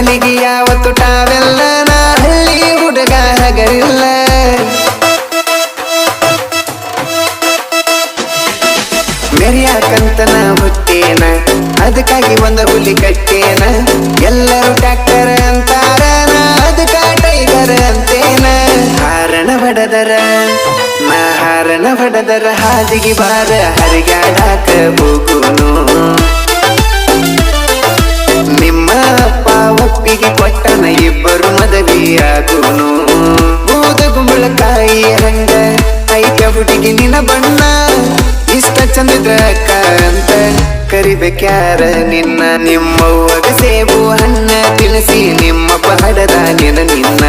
ಹೆಗಲಿಗೆ ಯಾವತ್ತು ಟಾವೆಲ್ಲ ನಾ ಹಳ್ಳಿ ಹುಡುಗ ಹಗರಿಲ್ಲ ಮೆರಿಯಾಕಂತನ ಹುಟ್ಟೇನ ಅದಕ್ಕಾಗಿ ಒಂದು ಹುಲಿ ಕಟ್ಟೇನ ಎಲ್ಲರೂ ಟ್ರ್ಯಾಕ್ಟರ್ ಅಂತಾರ ನಾ ಅದಕ್ಕ ಟೈಗರ್ ಅಂತೇನ ಹಾರಣ ಬಡದರ ನಾ ಹಾರಣ ಬಡದರ ಹಾದಿಗೆ ಬಾರ ಹರಿಗಾಡಾಕ ಹೋಗುನು ನಿಮ್ಮ ಅಪ್ಪ ಒಪ್ಪಿಗೆ ಕೊಟ್ಟನ ಇಬ್ಬರು ಮದುವೆಯಾಗುನು ಬೂದ ಗುಂಬಳಕಾಯಿ ಹಂಗ ಐಕ ಹುಡುಗಿ ನಿನ್ನ ಬಣ್ಣ ಇಷ್ಟ ಚಂದಿದ್ರ ಅಕ್ಕ ಅಂತ ಕರಿಬೇಕ್ಯಾರ ನಿನ್ನ ನಿಮ್ಮವ್ವಗ ಸೇಬು ಹಣ್ಣ ತಿನ್ನಿಸಿ ನಿಮ್ಮಪ್ಪ ಹಡದ ನಿನ್ನ